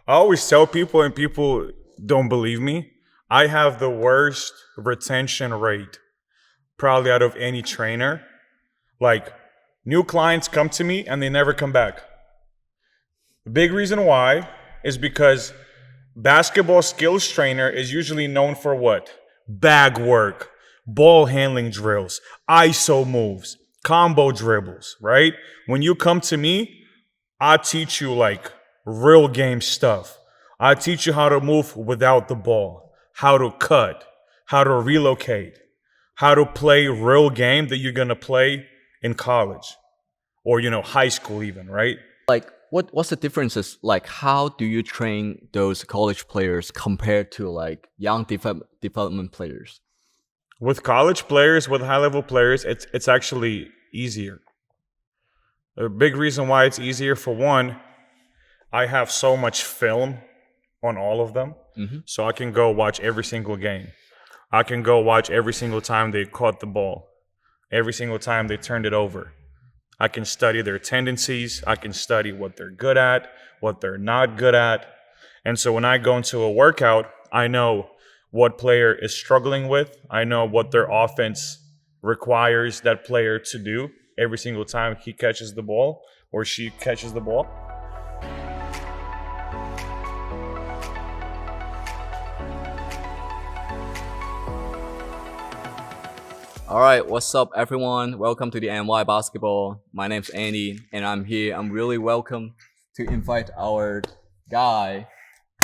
I always tell people, and people don't believe me. I have the worst retention rate probably out of any trainer. Like, new clients come to me and they never come back. The big reason why is because basketball skills trainer is usually known for what? Bag work, ball handling drills, ISO moves, combo dribbles, right? When you come to me, I teach you like real game stuff. I teach you how to move without the ball, how to cut, how to relocate, how to play real game that you're gonna play in college or high school even, right? Like, what's the differences? Like, how do you train those college players compared to like young development players? With college players, with high level players, it's actually easier. The big reason why it's easier, for one, I have so much film on all of them. So I can go watch every single game. I can go watch every single time they caught the ball, every single time they turned it over. I can study their tendencies. I can study what they're good at, what they're not good at. And so when I go into a workout, I know what player is struggling with. I know what their offense requires that player to do every single time he catches the ball or she catches the ball. All right, what's up, everyone? Welcome to the Andwhybasketball. My name's Andy, and I'm here. I'm really welcome to invite our guy,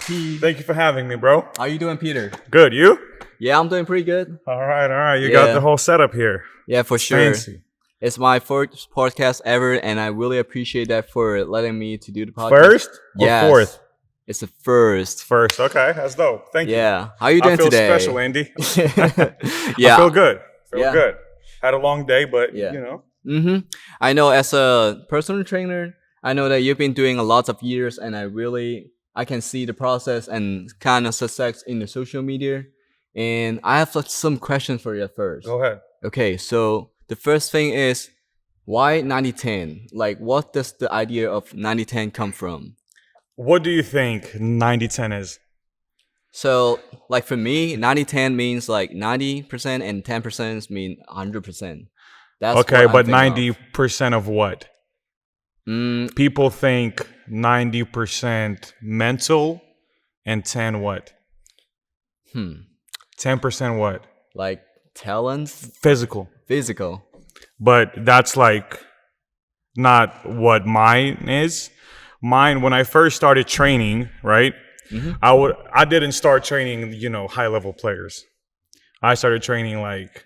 P. Thank you for having me, bro. How you doing, Peter? Good, you? Yeah, I'm doing pretty good. All right. You got the whole setup here. Yeah, for sure. Fancy. It's my first podcast ever, and I really appreciate that for letting me to do the podcast. First or Yes. fourth? It's the first. First, okay. That's dope. Thank you. Yeah. How you doing I feel today? special, Andy. Yeah. I feel good. Yeah. Good. Had a long day, but Yeah. I know as a personal trainer, I know that you've been doing a lot of years, and I can see the process and kind of success in the social media. And I have some questions for you at first. Go ahead. Okay, so the first thing is, why 90-10? Like, what does the idea of 90-10 come from? What do you think 90-10 is? So, like for me, 90-10 means like 90% and 10% mean 100%. That's Okay, what but I'm thinking 90% of what? People think 90% mental and 10 what? 10% what? like talents, Physical. physical. But that's like not what mine is. Mine, when I first started training, right? I didn't start training, high level players. I started training like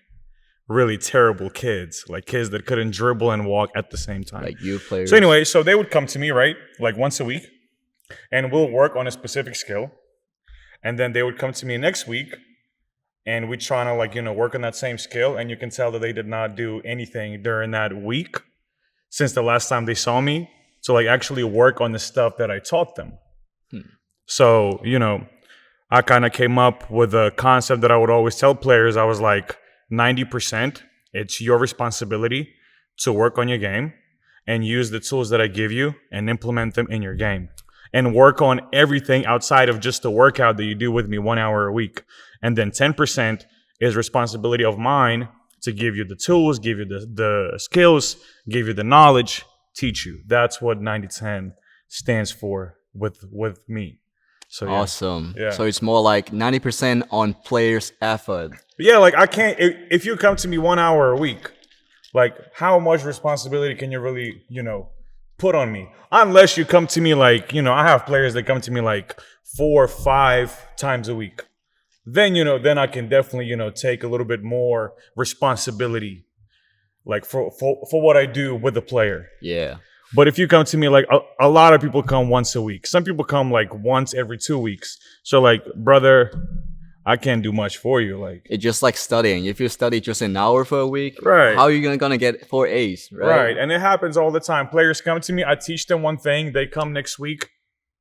really terrible kids, like kids that couldn't dribble and walk at the same time. Like you players. So anyway, so they would come to me, right? Like once a week, and we'll work on a specific skill. And then they would come to me next week, and we're trying to work on that same skill. And you can tell that they did not do anything during that week since the last time they saw me to actually work on the stuff that I taught them. So, I kind of came up with a concept that I would always tell players. I was like, 90%, it's your responsibility to work on your game and use the tools that I give you and implement them in your game. And work on everything outside of just the workout that you do with me 1 hour a week. And then 10% is responsibility of mine to give you the tools, give you the skills, give you the knowledge, teach you. That's what 90-10 stands for with me. So yeah. Awesome. Yeah. So it's more like 90% on players' effort. Yeah, I can't, if you come to me 1 hour a week, how much responsibility can you really, put on me? Unless you come to me I have players that come to me 4 or 5 times a week. Then, then I can definitely, take a little bit more responsibility, for what I do with the player. Yeah. But if you come to me, a lot of people come once a week. Some people come once every 2 weeks. So brother, I can't do much for you. It's just like studying. If you study just an hour for a week, right, how are you gonna get 4 A's, right? Right. And it happens all the time. Players come to me, I teach them one thing, they come next week,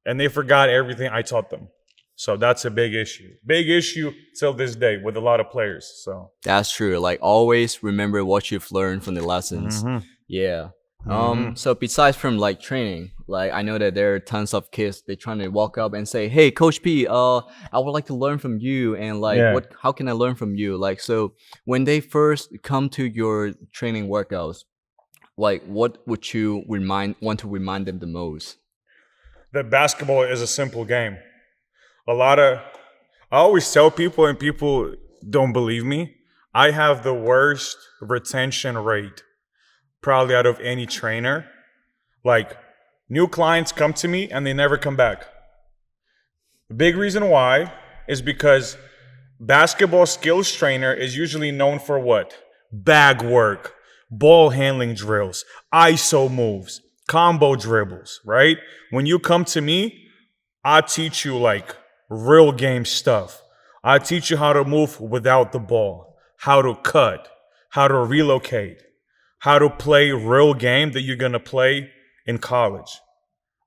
and they forgot everything I taught them. So that's a big issue. Big issue till this day with a lot of players. So that's true. Always remember what you've learned from the lessons. Yeah. Hmm. So besides from like training, like I know that there are tons of kids they trying to walk up and say, "Hey, Coach P, I would like to learn from you, and like, Yeah. how can I learn from you?" Like, so when they first come to your training workouts, like, what would you want to remind them the most? That basketball is a simple game. A lot of I always tell people, and people don't believe me. I have the worst retention rate probably out of any trainer. Like, new clients come to me and they never come back. The big reason why is because basketball skills trainer is usually known for what? Bag work, ball handling drills, ISO moves, combo dribbles, right? When you come to me, I teach you like real game stuff. I teach you how to move without the ball, how to cut, how to relocate, how to play real game that you're going to play in college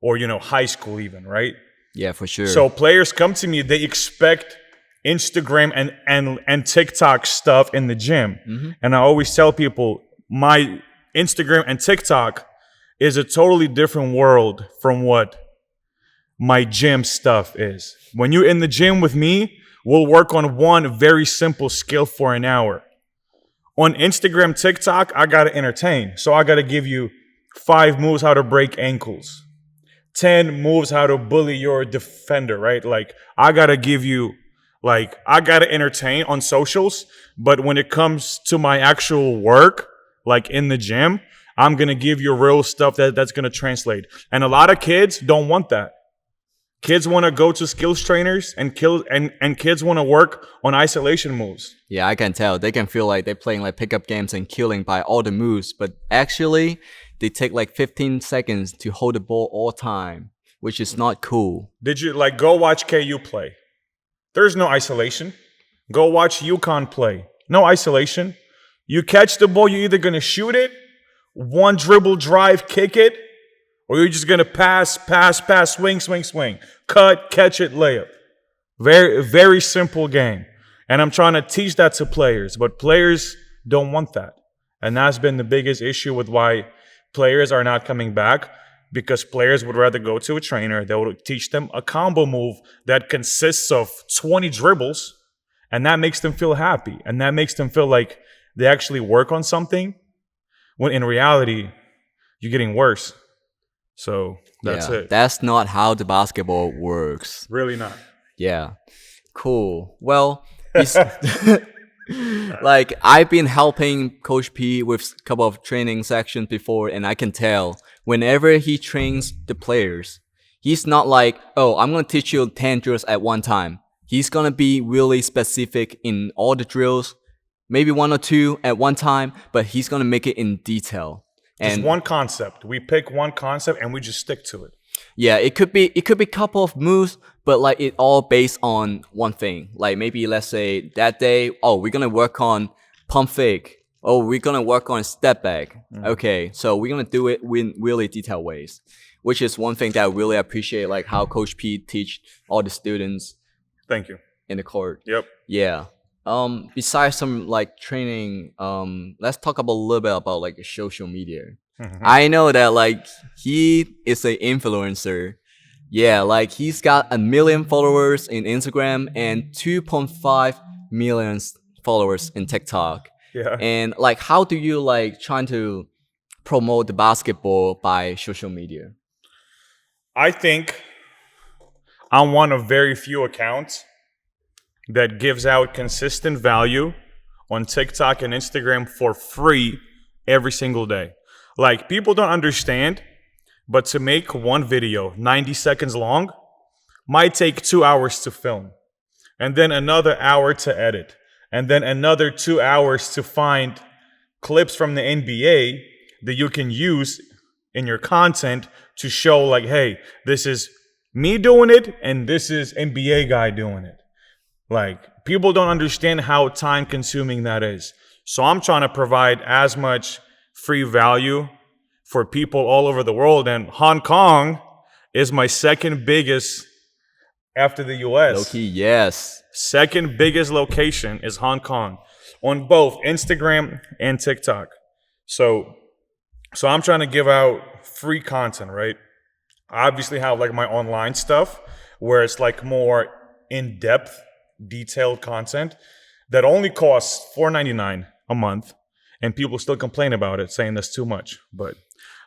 or high school even, right? Yeah, for sure. So players come to me, they expect Instagram and TikTok stuff in the gym. Hmm. And I always tell people my Instagram and TikTok is a totally different world from what my gym stuff is. When you're in the gym with me, we'll work on one very simple skill for an hour. On Instagram, TikTok, I gotta entertain. So I gotta give you 5 moves how to break ankles, 10 moves how to bully your defender, right? Like, I gotta give you, like, I gotta entertain on socials. But when it comes to my actual work, like in the gym, I'm gonna give you real stuff that's gonna translate. And a lot of kids don't want that. Kids want to go to skills trainers and kids want to work on isolation moves. Yeah, I can tell. They can feel like they're playing like pickup games and killing by all the moves, but actually, they take like 15 seconds to hold the ball all time, which is not cool. Did you like go watch KU play? There's no isolation. Go watch UConn play. No isolation. You catch the ball, you're either going to shoot it, one dribble drive, kick it, or you're just going to pass, swing, swing, swing. Cut, catch it, layup. Very, very simple game. And I'm trying to teach that to players, but players don't want that. And that's been the biggest issue with why players are not coming back, because players would rather go to a trainer that would teach them a combo move that consists of 20 dribbles, and that makes them feel happy. And that makes them feel like they actually work on something, when in reality, you're getting worse. So that's Yeah, it. that's not how the basketball works. Really not. Yeah, cool. Well, like I've been helping Coach P with a couple of training sections before, and I can tell whenever he trains the players, he's not like, "Oh, I'm gonna teach you 10 drills at one time." He's gonna be really specific in all the drills, maybe one or two at one time, but he's gonna make it in detail. Just And one concept. We pick one concept and we just stick to it. yeah, it could be couple of moves, but like it all based on one thing. Like maybe let's say that day, oh, we're gonna work on pump fake. Oh, we're gonna work on step back. Okay, so we're gonna do it in really detailed ways, which is one thing that I really appreciate, like how Coach P teach all the students Thank you. in the court. Yep. Yeah. Besides some like training, let's talk about a little bit about like social media. I know that like he is an influencer. Yeah, like he's got 1 million followers in Instagram and 2.5 million followers in TikTok. Yeah. And like, how do you like trying to promote the basketball by social media? I think I'm one of very few accounts that gives out consistent value on TikTok and Instagram for free every single day. Like, people don't understand, but to make one video 90 seconds long might take 2 hours to film, and then another hour to edit, and then another 2 hours to find clips from the NBA that you can use in your content to show, like, hey, this is me doing it and this is NBA guy doing it. Like, people don't understand how time consuming that is. So I'm trying to provide as much free value for people all over the world. And Hong Kong is my second biggest after the US. Low key, yes. Second biggest location is Hong Kong on both Instagram and TikTok. So So I'm trying to give out free content, right? I obviously have like my online stuff where it's like more in depth, detailed content that only costs $4.99 a month, and people still complain about it, saying that's too much. But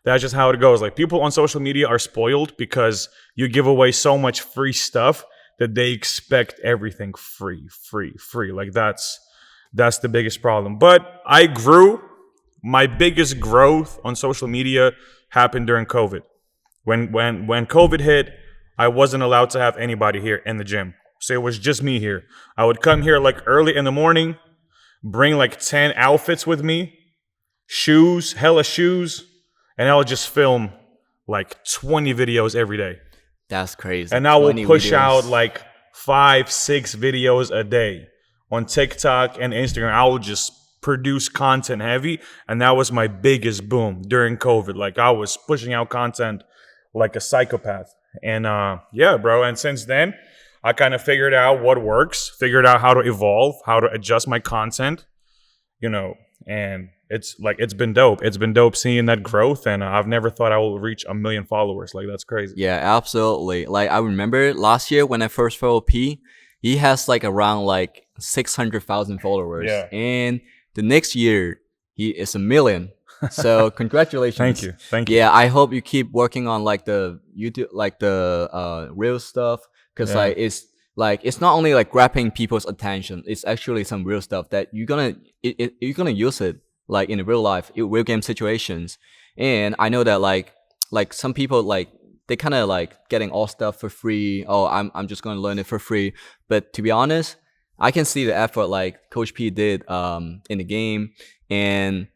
that's just how it goes. Like people on social media are spoiled because you give away so much free stuff that they expect everything free, free, free. Like that's the biggest problem. But I grew. My biggest growth on social media happened during COVID. When COVID hit, I wasn't allowed to have anybody here in the gym. So it was just me here. I would come here like early in the morning, bring like 10 outfits with me, shoes, hella shoes, and I would just film like 20 videos every day. That's crazy. And I will 20 push out videos. like 5, 6 videos a day on TikTok and Instagram. I will just produce content heavy, and that was my biggest boom during COVID. Like I was pushing out content like a psychopath. And yeah, bro. And since then, I kind of figured out what works, figured out how to evolve, how to adjust my content, you know, and it's been dope. It's been dope seeing that growth, and I've never thought I will reach 1 million followers. Like that's crazy. Yeah, absolutely. Like I remember last year when I first followed P, he has like around like 600,000 followers, Yeah. and the next year he is 1 million. So congratulations. Thank you. Thank you. Yeah, I hope you keep working on like the YouTube, like the real stuff, because Yeah. it's not only like grabbing people's attention. It's actually some real stuff that you're gonna use it like in real life, in real game situations. And I know that like some people like they kind of like getting all stuff for free. Oh, I'm just gonna learn it for free. But to be honest, I can see the effort like Coach P did in the game. And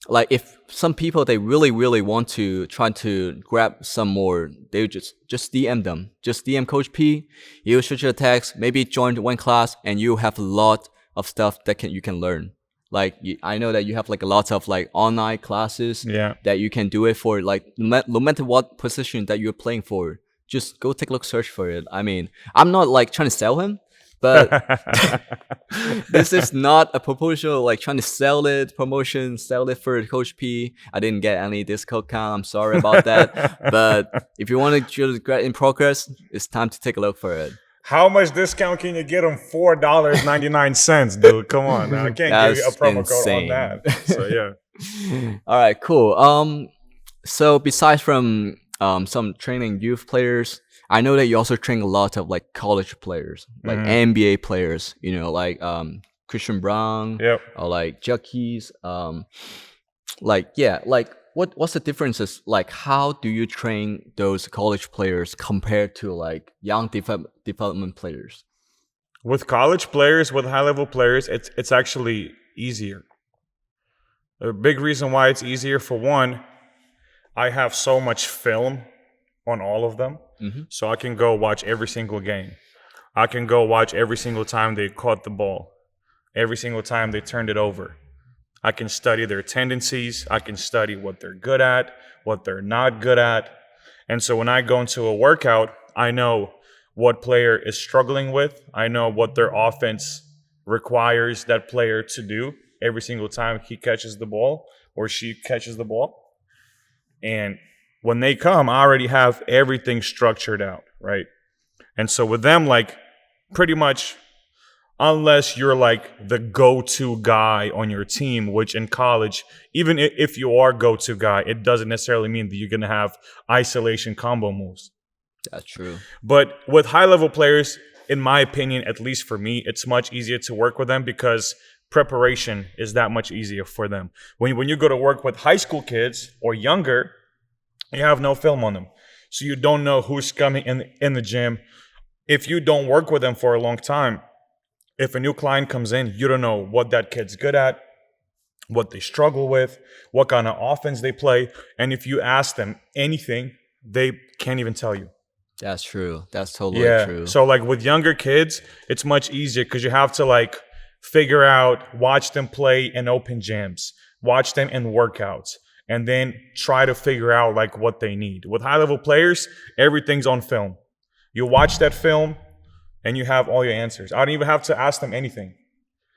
like if some people they really want to try to grab some more, they would just DM them, just DM Coach P. You shoot your text, maybe join one class, and you have a lot of stuff that you can learn. Like I know that you have like a lot of like online classes Yeah. that you can do it for, like no matter what position that you're playing for. Just go take a look, search for it. I mean, I'm not like trying to sell him, but this is not a proposal like trying to sell it, sell it for Coach P. I didn't get any discount count. I'm sorry about that. But if you want to just get in progress, it's time to take a look for it. How much discount can you get on $4.99, dude? Come on, now. I can't give you a That's promo insane. code on that. So yeah. All right, cool. So besides from some training youth players, I know that you also train a lot of like college players, like NBA players. You know, like Christian Brown, Yep. or like Jackies. Like yeah, like what's the differences? Like how do you train those college players compared to like young development players? With college players, with high level players, it's actually easier. A big reason why it's easier, for one, I have so much film on all of them. So I can go watch every single game. I can go watch every single time they caught the ball, every single time they turned it over. I can study their tendencies. I can study what they're good at, what they're not good at. And so when I go into a workout, I know what player is struggling with. I know what their offense requires that player to do every single time he catches the ball or she catches the ball. And when they come, I already have everything structured out, right? And so with them, like pretty much, unless you're like the go-to guy on your team, which in college, even if you are go-to guy, it doesn't necessarily mean that you're going to have isolation combo moves. That's true. But with high-level players, in my opinion, at least for me, it's much easier to work with them because preparation is that much easier for them. When you go to work with high school kids or younger, you have no film on them. So you don't know who's coming in the gym. If you don't work with them for a long time, if a new client comes in, you don't know what that kid's good at, what they struggle with, what kind of offense they play. And if you ask them anything, they can't even tell you. That's true. That's totally true. So like with younger kids, it's much easier because you have to like figure out, watch them play in open gyms, watch them in workouts, and then try to figure out like what they need. With high level players, everything's on film. You watch that film and you have all your answers. I don't even have to ask them anything.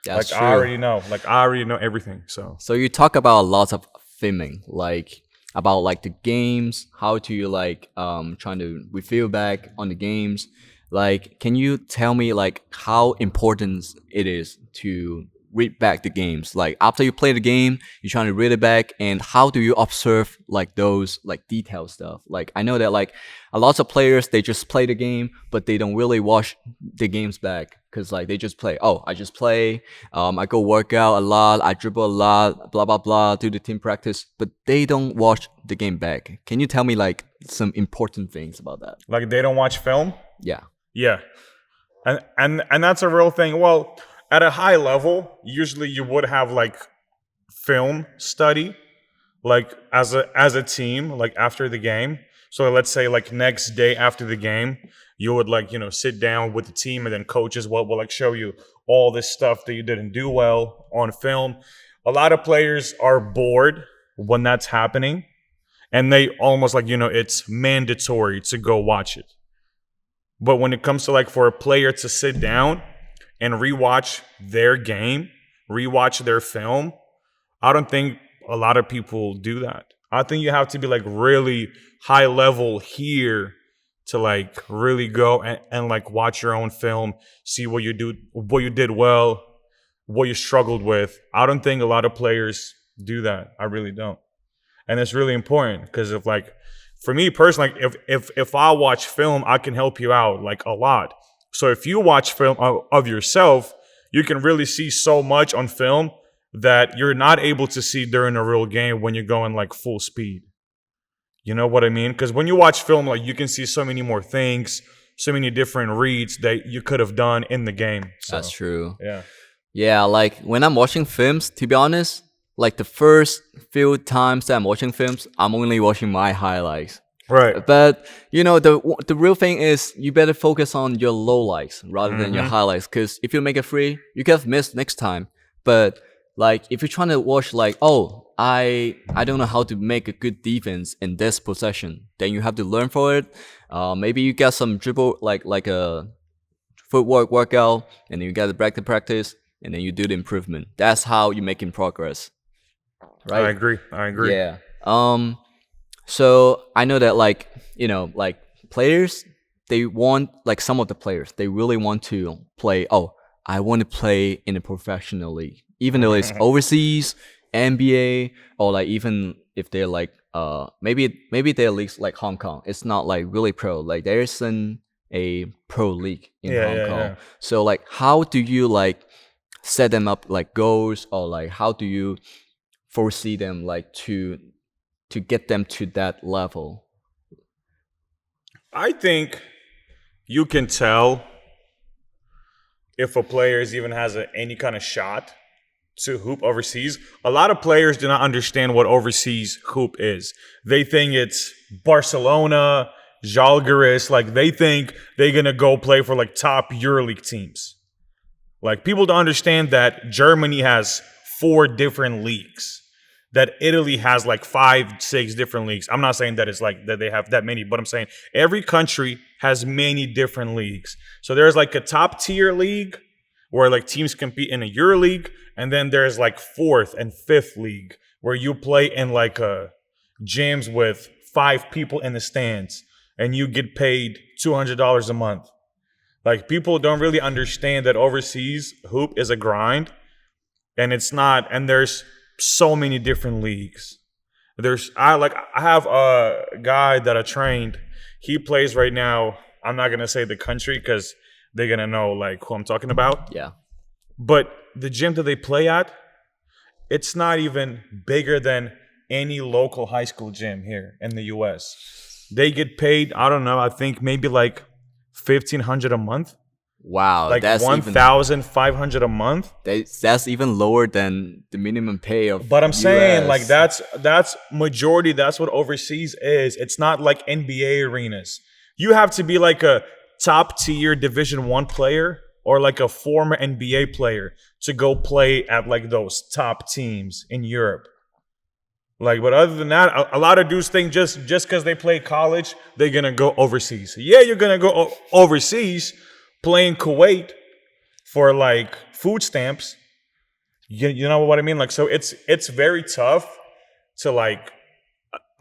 That's like true. I already know. Like I already know everything. So So you talk about a lot of filming. Like about like the games, how to you like trying to review back on the games. Like, can you tell me like how important it is to read back the games? Like after you play the game, you're trying to read it back, and how do you observe like those like detailed stuff? Like I know that like a lot of players they just play the game, but they don't really watch the games back because like they just play. Oh, I just play. I go work out a lot. I dribble a lot. Blah blah blah. Do the team practice, but they don't watch the game back. Can you tell me like some important things about that? Like they don't watch film. Yeah. Yeah, and that's a real thing. Well, at a high level, usually you would have like film study, like as a team, like after the game. So let's say like next day after the game, you would like sit down with the team, and then coaches will like show you all this stuff that you didn't do well on film. A lot of players are bored when that's happening, and they almost like it's mandatory to go watch it. But when it comes to like for a player to sit down and rewatch their game, rewatch their film, I don't think a lot of people do that. I think you have to be like really high level here to like really go and like watch your own film, see what you did well, what you struggled with. I don't think a lot of players do that. I really don't. And it's really important because if like for me personally, like if I watch film, I can help you out like a lot. So if you watch film of yourself, you can really see so much on film that you're not able to see during a real game when you're going like full speed. You know what I mean? Because when you watch film, like you can see so many more things, so many different reads that you could have done in the game. So, That's true. yeah. Yeah, like when I'm watching films, to be honest, like the first few times that I'm watching films, I'm only watching my highlights. Right. But the real thing is you better focus on your lowlights rather than your highlights. Because if you make it free, you could have missed next time. But like if you're trying to watch like, oh, I don't know how to make a good defense in this possession, then you have to learn for it. Maybe you get some dribble like a footwork workout, and then you get the practice, and then you do the improvement. That's how you making progress, right? I agree. Yeah. So I know that like like players, they want like some of the players they really want to play. Oh, I want to play in a professional league, even though it's overseas, NBA, or like even if they're like maybe they're leagues like Hong Kong. It's not like really pro. Like there isn't a pro league in Yeah, Hong yeah, Kong. yeah. So like how do you like set them up like goals, or like how do you foresee them like to get them to that level? I think you can tell if a player even has any kind of shot to hoop overseas. A lot of players do not understand what overseas hoop is. They think it's Barcelona, Žalgiris. Like they think they're gonna go play for like top EuroLeague teams. Like people don't understand that Germany has 4 different leagues. That Italy has like 5, 6 different leagues. I'm not saying that it's like that they have that many, but I'm saying every country has many different leagues. So there's like a top tier league where like teams compete in a EuroLeague, and then there's like fourth and fifth league where you play in like gyms with 5 people in the stands, and you get paid $200 a month. Like people don't really understand that overseas hoop is a grind, and it's not. And there's so many different leagues. I have a guy that I trained. He plays right now. I'm not gonna say the country because they're gonna know like who I'm talking about. Yeah. But the gym that they play at, it's not even bigger than any local high school gym here in the US. They get paid, I don't know, I think maybe like 1,500 a month. Wow, Like that's even 1,500 a month. that's even lower than the minimum pay of But I'm saying like US. that's majority, that's what overseas is. It's not like NBA arenas. You have to be like a top tier Division 1 player or like a former NBA player to go play at like those top teams in Europe. Like, but other than that, a lot of dudes think just because they play college, they're gonna go overseas. Yeah, you're gonna go overseas, play in Kuwait for like food stamps. You know what I mean? Like, so it's very tough to like.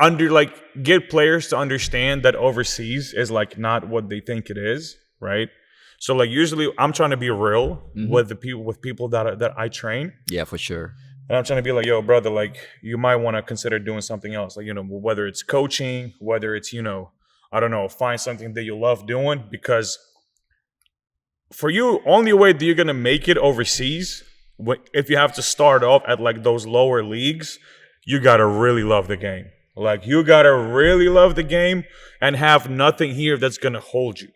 under like get players to understand that overseas is like not what they think it is, right? So like usually I'm trying to be real with the people that I train. Yeah, for sure. And I'm trying to be like, yo, brother, like you might want to consider doing something else. Like, whether it's coaching, whether it's, I don't know, find something that you love doing. Because for you, only way that you're going to make it overseas, if you have to start off at like those lower leagues, you got to really love the game. Like you got to really love the game and have nothing here that's going to hold you.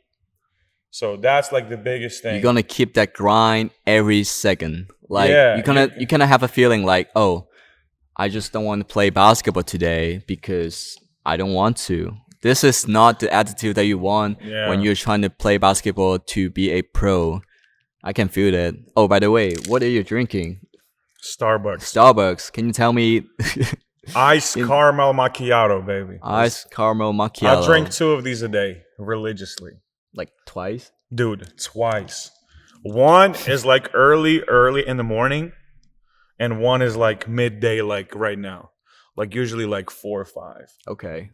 So that's like the biggest thing. You're gonna keep that grind every second. Like Yeah, you're gonna have a feeling like, oh, I just don't want to play basketball today because I don't want to. This is not the attitude that you want when you're trying to play basketball to be a pro. I can feel that. Oh, by the way, what are you drinking? Starbucks. Can you tell me? Ice caramel macchiato, baby. Ice caramel macchiato. I drink 2 of these a day religiously. Like twice? Dude, twice. One is like early in the morning, and one is like midday, like right now. Like usually like 4 or 5. Okay.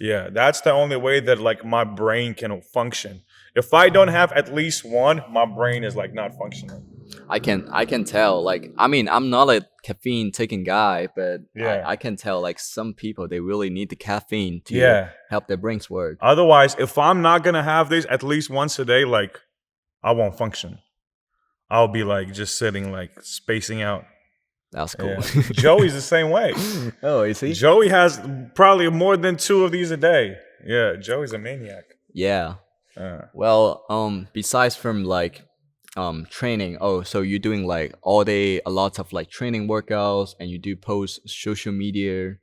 Yeah, that's the only way that like my brain can function. If I don't have at least one, my brain is like not functioning. I can tell. Like, I mean, I'm not a caffeine taking guy, but I can tell like some people they really need the caffeine to help their brains work. Otherwise, if I'm not gonna have this at least once a day, like I won't function. I'll be like just sitting like spacing out. That's cool. Yeah. Joey's the same way. Oh, is he? Joey has probably more than 2 of these a day. Yeah, Joey's a maniac. Yeah. Well, besides from like training, so you're doing like all day a lot of like training workouts and you do post social media.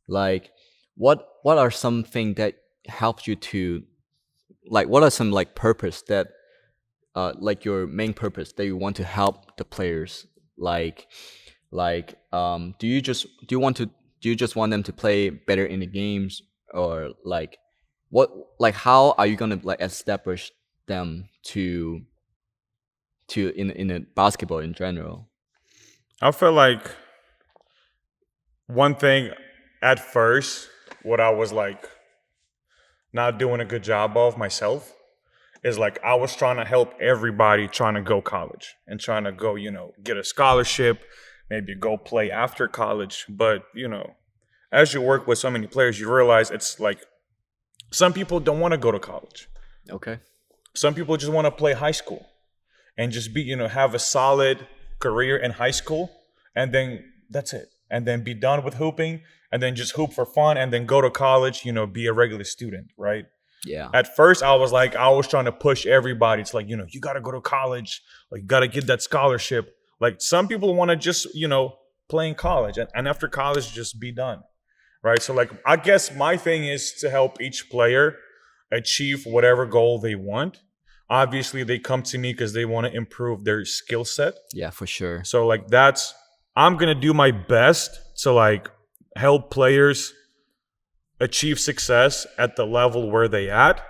Like what are something that helps you to like what are some like purpose that like your main purpose that you want to help the players do you just want them to play better in the games, or like what, like how are you gonna like establish them to in a basketball in general? I feel like one thing at first, what I was like not doing a good job of myself is like I was trying to help everybody trying to go college and trying to go, get a scholarship, maybe go play after college. But, as you work with so many players, you realize it's like some people don't want to go to college. Okay. Some people just want to play high school and just be, have a solid career in high school, and then that's it. And then be done with hooping, and then just hoop for fun, and then go to college, be a regular student, right? Yeah. At first, I was trying to push everybody. It's like, you got to go to college. Like, you got to get that scholarship. Like, some people want to just, play in college, and after college, just be done, right? So, like, I guess my thing is to help each player achieve whatever goal they want. Obviously, they come to me because they want to improve their skill set. Yeah, for sure. So, like, I'm going to do my best to, like, help players achieve success at the level where they at.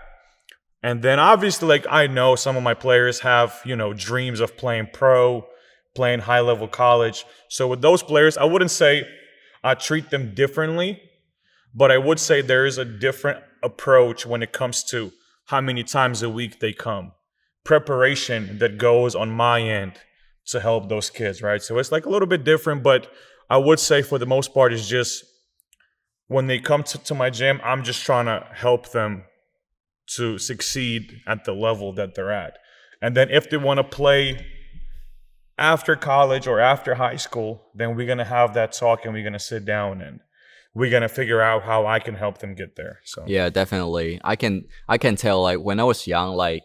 And then, obviously, like, I know some of my players have, dreams of playing pro, playing high-level college. So, with those players, I wouldn't say I treat them differently, but I would say there is a different approach when it comes to how many times a week they come. Preparation that goes on my end to help those kids, right? So it's like a little bit different, but I would say for the most part, it's just when they come to my gym, I'm just trying to help them to succeed at the level that they're at. And then if they want to play after college or after high school, then we're going to have that talk and we're going to sit down and we're going to figure out how I can help them get there. So yeah, definitely. I can tell, like, when I was young, like,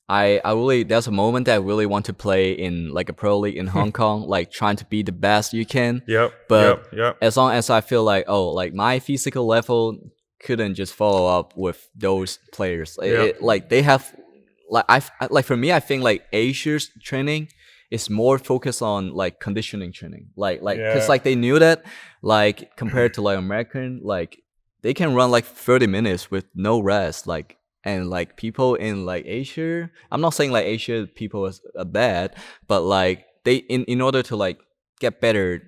I really, there's a moment that I really want to play in, like, a pro league in Hong Kong, like, trying to be the best you can. But as long as I feel like, like, my physical level couldn't just follow up with those players. Like, they have, like, for me, I think, like, Asia's training is more focused on like conditioning training, because like they knew that, like, compared to like American, like they can run like 30 minutes with no rest, like, and like people in like Asia, I'm not saying like Asia people are bad, but like they in order to like get better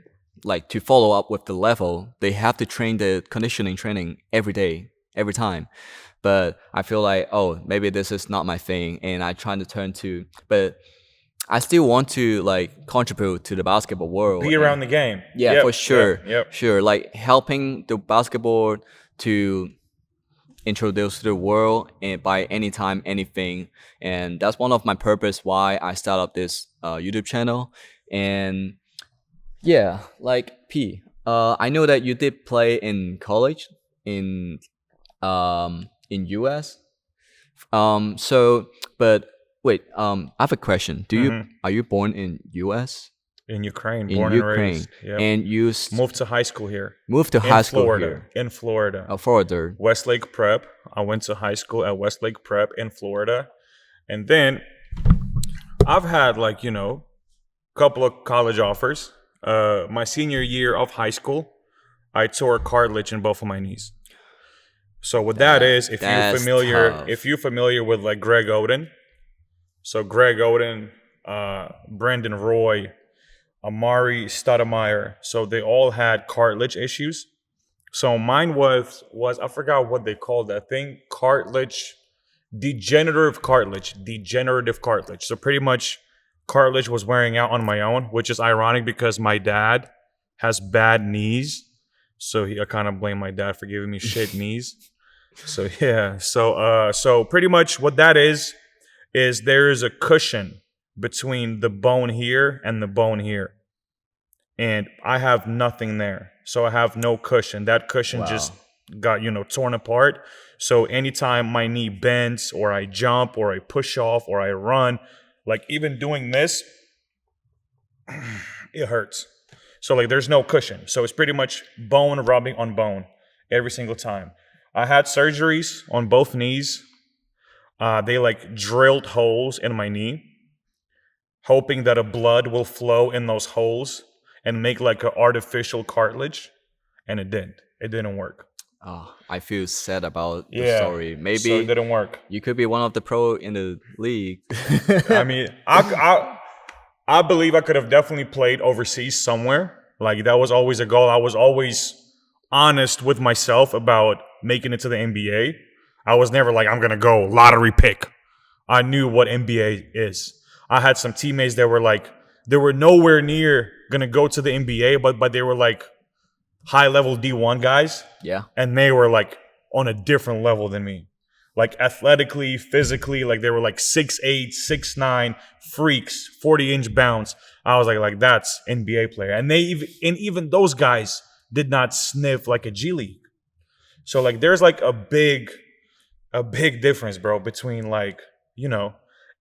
like to follow up with the level, they have to train the conditioning training every day, every time. But I feel like, oh, maybe this is not my thing, and I try to turn to, but I still want to like contribute to the basketball world. Be And around the game. yeah, Yep, for yep, sure, yep. sure. Like helping the basketball to introduce to the world and by anytime anything, and that's one of my purpose why I start up this YouTube channel. And yeah, like I know that you did play in college in US. So but wait, I have a question. Hmm. Are you born in US? In Ukraine, In born and Ukraine, raised. Yep. and you Moved to high school here. moved to In high school Florida. here, In Florida. further. Westlake Prep. I went to high school at Westlake Prep in Florida. And then I've had like, a couple of college offers. My senior year of high school, I tore cartilage in both of my knees. So what that is, That's tough. if you're familiar with like Greg Oden, so Greg Oden, Brendan Roy, Amari Stoudemire, so they all had cartilage issues. So mine was I forgot what they called that thing, degenerative cartilage. So pretty much cartilage was wearing out on my own, which is ironic because my dad has bad knees. So I kind of blame my dad for giving me shit knees. So yeah, so pretty much what that is there is a cushion between the bone here and the bone here. And I have nothing there. So I have no cushion. That cushion just got, torn apart. So anytime my knee bends or I jump or I push off or I run, like even doing this, it hurts. So like there's no cushion. So it's pretty much bone rubbing on bone every single time. I had surgeries on both knees. They like drilled holes in my knee, hoping that a blood will flow in those holes and make like an artificial cartilage. And it didn't. It didn't work. Oh, I feel sad about the Yeah. story. Maybe So it didn't work. you could be one of the pro in the league. I mean, I believe I could have definitely played overseas somewhere. Like that was always a goal. I was always honest with myself about making it to the NBA. I was never like, I'm going to go lottery pick. I knew what NBA is. I had some teammates that were like, they were nowhere near going to go to the NBA, but they were like high level D1 guys. Yeah. And they were like on a different level than me. Like athletically, physically, like they were like 6'8", 6'9", freaks, 40-inch bounce. I was like that's NBA player. And even those guys did not sniff like a G League. So like there's like a big difference, bro, between like,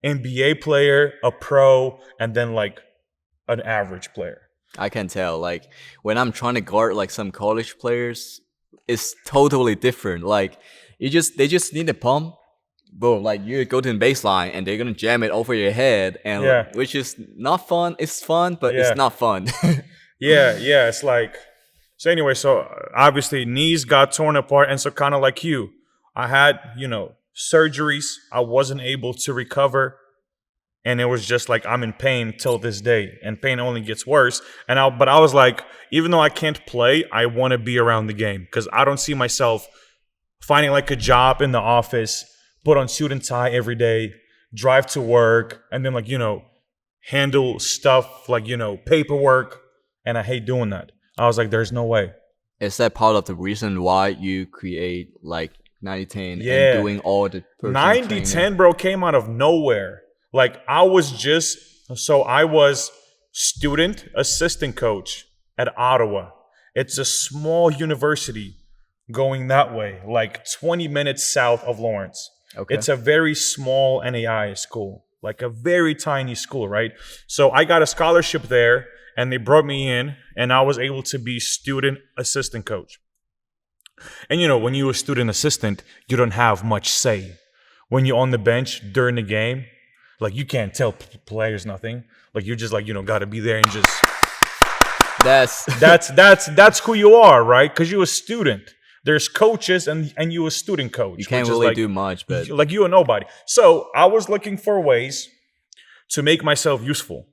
NBA player, a pro, and then like an average player. I can tell. Like when I'm trying to guard like some college players, it's totally different. Like they just need a pump. Boom, like you go to the baseline and they're gonna jam it over your head, and Yeah. which is not fun. It's fun, but Yeah. it's not fun. Yeah, it's like, so anyway, so obviously knees got torn apart. And so kind of like you, I had, surgeries. I wasn't able to recover. And it was just like, I'm in pain till this day, and pain only gets worse. But I was like, even though I can't play, I want to be around the game because I don't see myself finding like a job in the office, put on suit and tie every day, drive to work, and then like, handle stuff like, paperwork. And I hate doing that. I was like, there's no way. Is that part of the reason why you create like 90-10 Yeah. and doing all the personal 90-10, training? bro, came out of nowhere. Like I was student assistant coach at Ottawa. It's a small university going that way, like 20 minutes south of Lawrence. Okay. It's a very small NAI school, like a very tiny school, right? So I got a scholarship there and they brought me in and I was able to be student assistant coach. And when you're a student assistant, you don't have much say. When you're on the bench during the game, like you can't tell players nothing. Like you're just like, got to be there and just that's who you are, right? Because you're a student. There's coaches and you're a student coach. You can't which is really like, do much, but like you're nobody. So I was looking for ways to make myself useful.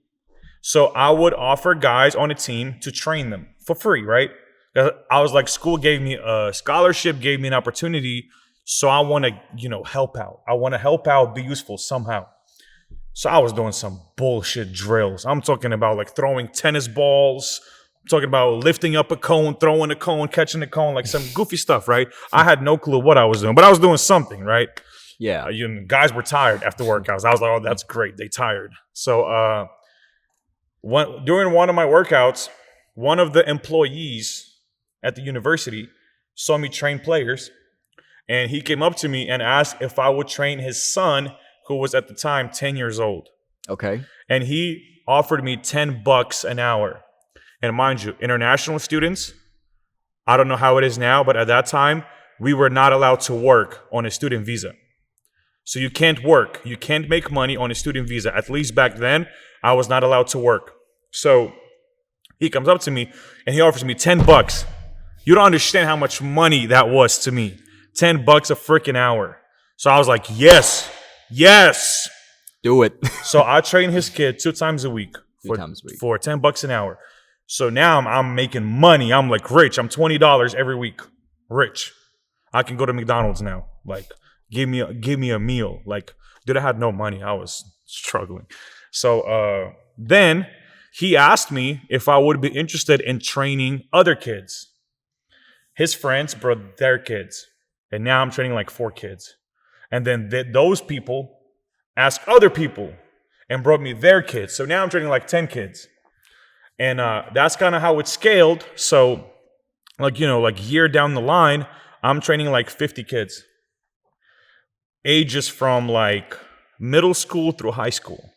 So I would offer guys on a team to train them for free, right? I was like, school gave me a scholarship, gave me an opportunity. So I want to, help out. I want to help out, be useful somehow. So I was doing some bullshit drills. I'm talking about like throwing tennis balls. I'm talking about lifting up a cone, throwing a cone, catching a cone, like some goofy stuff, right? I had no clue what I was doing, but I was doing something, right? Yeah. Guys were tired after workouts. I was like, oh, that's great. They tired. So during one of my workouts, one of the employees at the university saw me train players, and he came up to me and asked if I would train his son, who was at the time 10 years old. Okay. And he offered me $10 an hour. And mind you, international students, I don't know how it is now, but at that time, we were not allowed to work on a student visa. So you can't work. You can't make money on a student visa. At least back then, I was not allowed to work. So he comes up to me and he offers me $10. You don't understand how much money that was to me. $10 a freaking hour. So I was like, yes. Do it. So I train his kid 2 times a week Two times a week. for $10 an hour. So now I'm making money. I'm like rich. I'm $20 every week. Rich. I can go to McDonald's now. Like, give me a meal. Like, dude, I had no money. I was struggling. So then he asked me if I would be interested in training other kids. His friends brought their kids. And now I'm training like 4 kids. And then those people asked other people and brought me their kids. So now I'm training like 10 kids. And that's kind of how it scaled. So like year down the line, I'm training like 50 kids. Ages from like middle school through high school.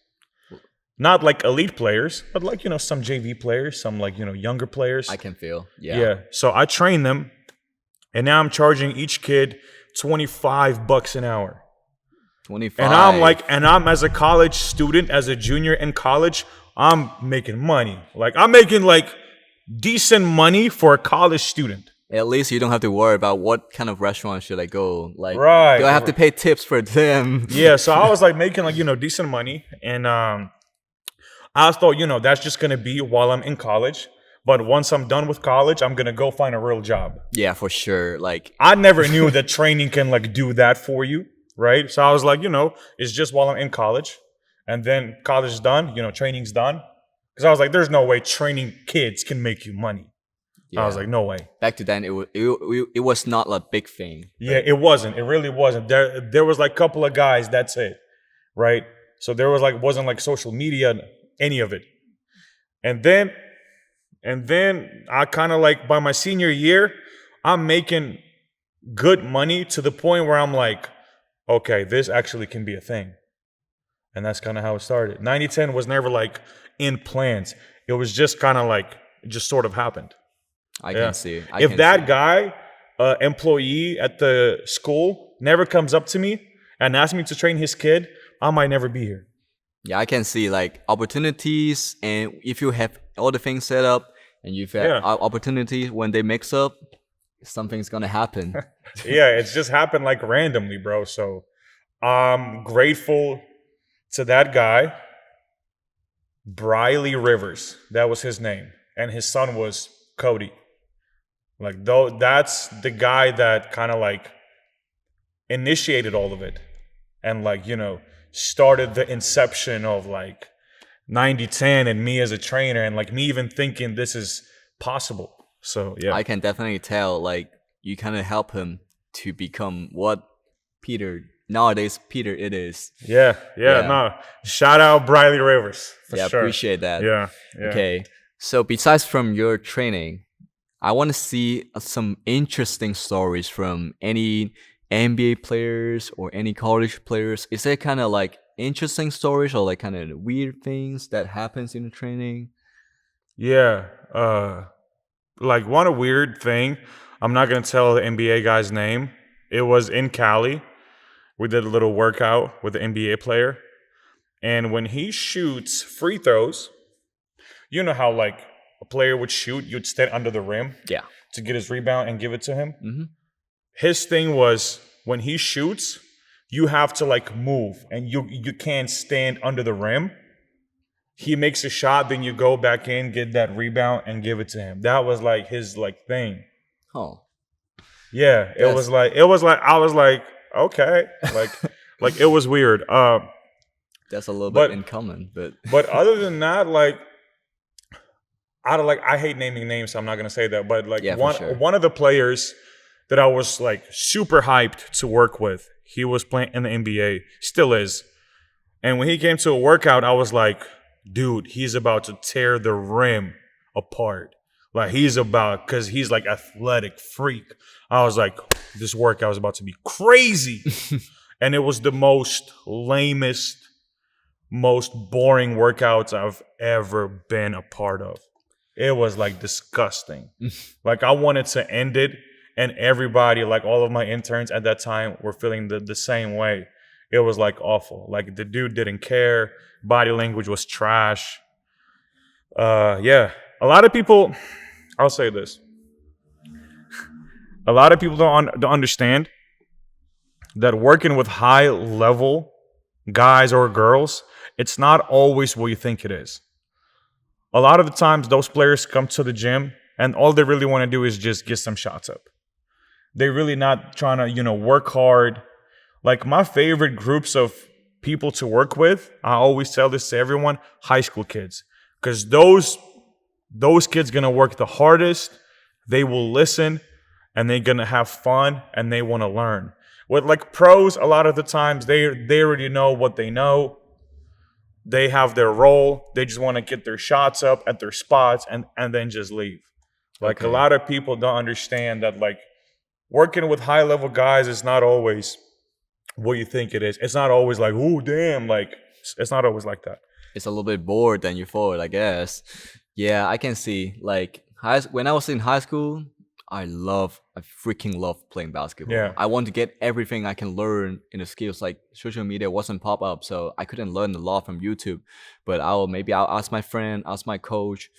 Not like elite players, but like, some JV players, some like, younger players. I can feel. Yeah. Yeah. So I train them, and now I'm charging each kid $25 an hour. 25. And I'm as a college student, as a junior in college, I'm making money. Like, I'm making like decent money for a college student. At least you don't have to worry about what kind of restaurant should I go. Like, Right. do I have to pay tips for them? Yeah. So I was like making like, decent money. And I thought, that's just going to be while I'm in college. But once I'm done with college, I'm going to go find a real job. Yeah, for sure. Like, I never knew that training can like do that for you. Right. So I was like, it's just while I'm in college. And then college is done, training's done. Because I was like, there's no way training kids can make you money. yeah. I was like, no way. Back to then, it was not a big thing. Yeah, it wasn't. It really wasn't. There was like a couple of guys, that's it. Right? So there wasn't like social media, any of it. And then I kind of like by my senior year, I'm making good money to the point where I'm like, okay, this actually can be a thing. And that's kind of how it started. 90-10 was never like in plans. It was just kind of like, it just sort of happened. I can see. If that guy, employee at the school, never comes up to me and asks me to train his kid, I might never be here. Yeah, I can see like opportunities, and if you have all the things set up and you've had opportunities, when they mix up, something's gonna happen. Yeah, it's just happened like randomly, bro. So I'm grateful to that guy, Briley Rivers. That was his name. And his son was Cody. Like, though, that's the guy that kind of like initiated all of it. And like, started the inception of like 90-10 and me as a trainer, and like me even thinking this is possible. So yeah. I can definitely tell, like, you kind of help him to become what nowadays Peter it is. Yeah. No. Shout out Briley Rivers. For sure. Appreciate that. Yeah. Okay. So besides from your training, I want to see some interesting stories from any NBA players or any college players. Is there kind of like interesting stories or like kind of weird things that happens in the training? Yeah. Like one weird thing, I'm not going to tell the NBA guy's name. It was in Cali. We did a little workout with the NBA player. And when he shoots free throws, you know how like a player would shoot, you'd stand under the rim to get his rebound and give it to him. Mm-hmm. His thing was when he shoots, you have to like move, and you can't stand under the rim. he makes a shot, then you go back in, get that rebound, and give it to him. That was like his like thing. Oh, Yeah, that's I was like, okay, like it was weird. that's a little bit But in common, but but other than that, like I hate naming names, so I'm not gonna say that. But like yeah, for sure. one of the players that I was like super hyped to work with, he was playing in the NBA, still is. And when he came to a workout, I was like, dude, he's about to tear the rim apart. Like he's about, because he's like athletic freak. I was like, this workout was about to be crazy. And it was the most lamest, most boring workouts I've ever been a part of. It was like disgusting. Like I wanted to end it, and everybody, like all of my interns at that time, were feeling the same way. It was like awful. Like the dude didn't care. Body language was trash. Yeah. A lot of people, I'll say this. A lot of people don't understand that working with high level guys or girls, it's not always what you think it is. A lot of the times those players come to the gym and all they really want to do is just get some shots up. They're really not trying to, work hard. Like my favorite groups of people to work with, I always tell this to everyone, high school kids. Because those kids gonna work the hardest, they will listen, and they're gonna have fun, and they wanna learn. With like pros, a lot of the times they already know what they know. They have their role. They just want to get their shots up at their spots and then just leave. Like a Okay. lot of people don't understand that like working with high level guys is not always what you think it is. It's not always like, oh damn, like it's not always like that. It's a little bit bored than you thought, I guess. Yeah, I can see. Like when I was in high school, I freaking love playing basketball. Yeah. I want to get everything I can learn in the skills. Like social media wasn't pop up, so I couldn't learn a lot from YouTube. But I'll ask my friend, ask my coach.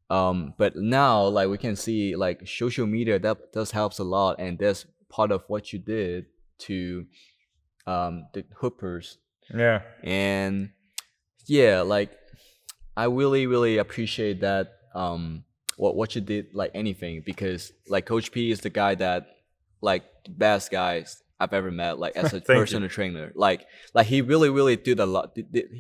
But now like we can see like social media that does helps a lot, and that's part of what you did to the hoopers. Yeah. And yeah, like I really appreciate that what you did, like anything, because like Coach P is the guy that like the best guys I've ever met, like as a Thank personal trainer. Like he really did a lot.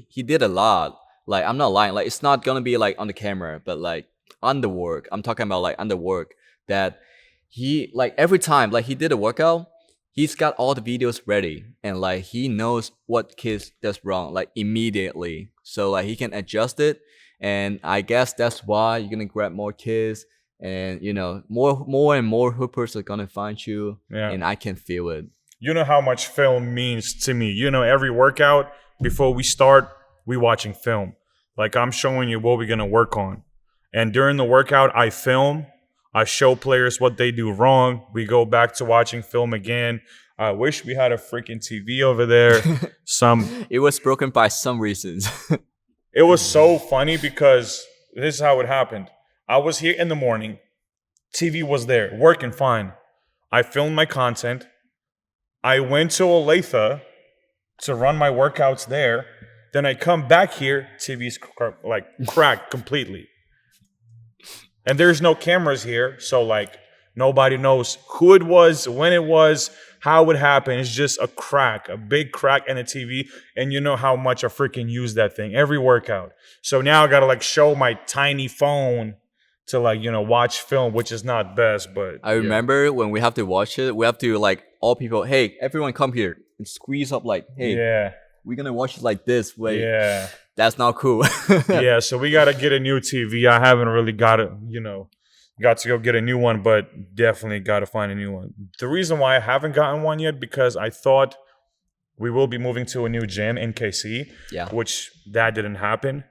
He did a lot. Like I'm not lying. Like it's not gonna be like on the camera, but like on the work. I'm talking about like on the work that he like every time like he did a workout, he's got all the videos ready, and like he knows what kids does wrong like immediately, so like he can adjust it. And I guess that's why you're gonna grab more kids, and more and more hoopers are gonna find you. Yeah. And I can feel it. You know how much film means to me. Every workout before we start, we watching film. Like I'm showing you what we're gonna work on. And during the workout, I film. I show players what they do wrong. We go back to watching film again. I wish we had a freaking TV over there. It was broken by some reasons. It was so funny because this is how it happened. I was here in the morning. TV was there, working fine. I filmed my content. I went to Olathe to run my workouts there. Then I come back here, TV's like cracked completely. And there's no cameras here, so like nobody knows who it was, when it was, how it happened. It's just a crack, a big crack in the TV, and you know how much I freaking use that thing every workout. So now I gotta like show my tiny phone to like watch film, which is not best, but I remember when we have to watch it, we have to like all people, hey, everyone come here and squeeze up like, hey, yeah, we're gonna watch it like this. Wait, yeah. that's not cool. Yeah, so we got to get a new TV. I haven't really got it, got to go get a new one, but definitely got to find a new one. The reason why I haven't gotten one yet, because I thought we will be moving to a new gym in KC, Yeah. which that didn't happen.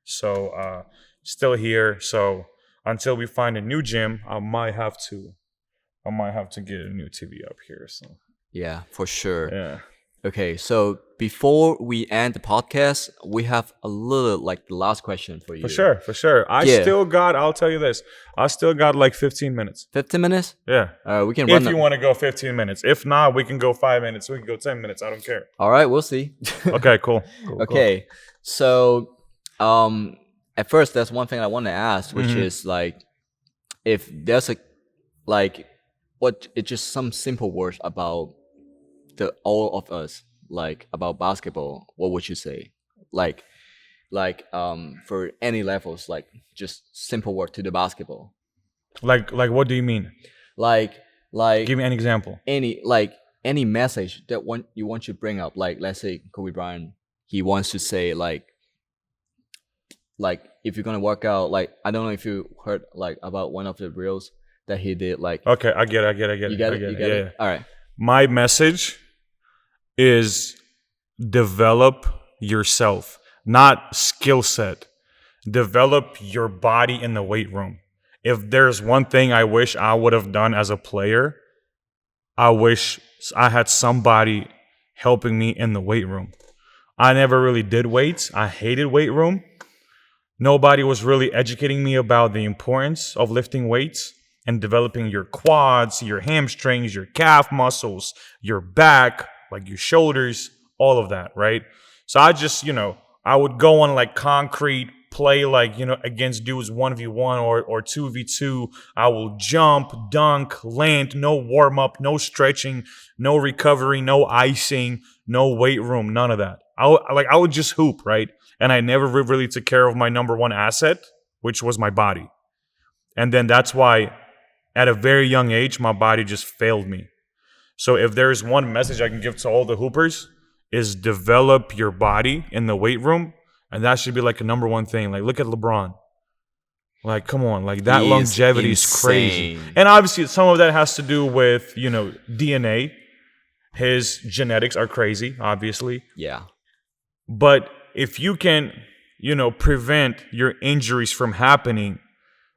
So still here. So until we find a new gym, I might have to get a new TV up here. So Yeah, for sure. yeah. Okay, so before we end the podcast, we have a little like the last question for you. For sure. I'll tell you this. I still got like 15 minutes. 15 minutes? Yeah. We can run. If you want to go 15 minutes. If not, we can go 5 minutes. We can go 10 minutes. I don't care. All right, we'll see. Okay, cool. Okay, so At first, that's one thing I want to ask, which is like, if there's a like, what it's just some simple words about the all of us, like about basketball. What would you say? Like, for any levels, like just simple word to the basketball. Like what do you mean? Like, Give me an example. any message that you want to bring up. Like, let's say Kobe Bryant, he wants to say like if you're gonna work out, like I don't know if you heard like about one of the reels that he did. Like, Okay, I get it. you get it. Yeah. All right. My message is develop yourself, not skill set. Develop your body in the weight room. If there's one thing I wish I would have done as a player, I wish I had somebody helping me in the weight room. I never really did weights. I hated weight room. Nobody was really educating me about the importance of lifting weights and developing your quads, your hamstrings, your calf muscles, your back, like your shoulders, all of that, right? So I just, I would go on like concrete, play like, against dudes 1v1 or 2v2. I will jump, dunk, land, no warm up, no stretching, no recovery, no icing, no weight room, none of that. I would just hoop, right? And I never really took care of my number one asset, which was my body. And then that's why at a very young age, my body just failed me. So if there's one message I can give to all the hoopers, is develop your body in the weight room. And that should be like a number one thing. Like, look at LeBron. Like, come on. Like, that longevity is crazy. And obviously, some of that has to do with, DNA. His genetics are crazy, obviously. Yeah. But if you can, prevent your injuries from happening,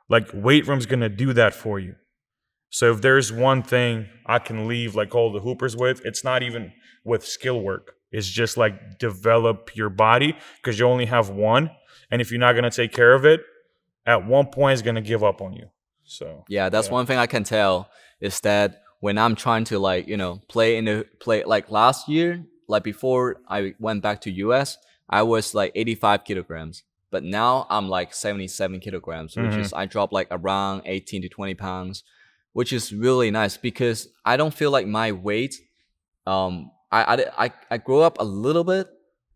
like, weight room's going to do that for you. So if there's one thing I can leave, like, all the hoopers with, it's not even with skill work. It's just, like, develop your body because you only have one. And if you're not going to take care of it, at one point, it's going to give up on you. So yeah, that's one thing I can tell is that when I'm trying to play like last year, like before I went back to US, I was like 85 kilograms. But now I'm like 77 kilograms, which is I dropped like around 18 to 20 pounds, which is really nice because I don't feel like my weight. I grew up a little bit,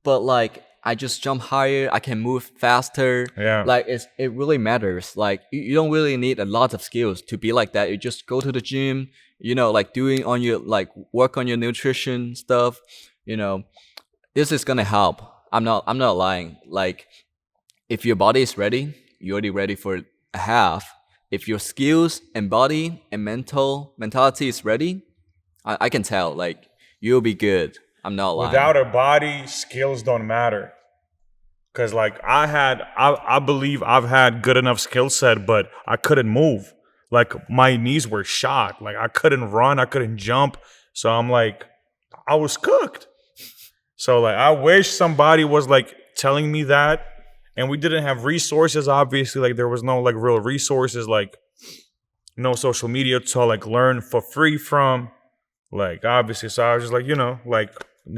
but like I just jump higher. I can move faster. Yeah. Like it really matters. Like you don't really need a lot of skills to be like that. You just go to the gym, like doing on your like work on your nutrition stuff. This is gonna help. I'm not lying. Like if your body is ready, you're already ready for a half. If your skills and body and mentality is ready, I can tell. Like you'll be good. I'm not lying. Without a body, skills don't matter. Cause like I believe I've had good enough skill set, but I couldn't move. Like my knees were shot. Like I couldn't run, I couldn't jump. So I'm like, I was cooked. So like I wish somebody was like telling me that. And we didn't have resources, obviously. Like there was no like real resources, like no social media to like learn for free from. Like obviously, so I was just like, like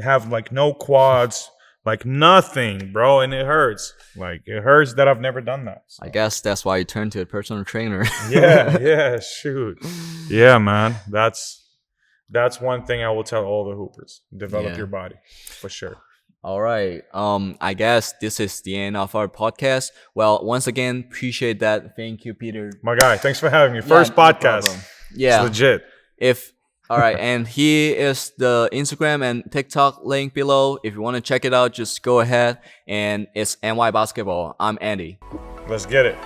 have like no quads, like nothing, bro, and it hurts. Like it hurts that I've never done that. So. I guess that's why you turned to a personal trainer. yeah, shoot. Yeah, man. That's one thing I will tell all the hoopers. Develop your body, for sure. All right. I guess this is the end of our podcast. Well, once again, appreciate that. Thank you, Peter. My guy, thanks for having me. First podcast. Yeah. It's legit. All right, and here is the Instagram and TikTok link below. If you want to check it out, just go ahead. And it's Andwhybasketball. I'm Andy. Let's get it.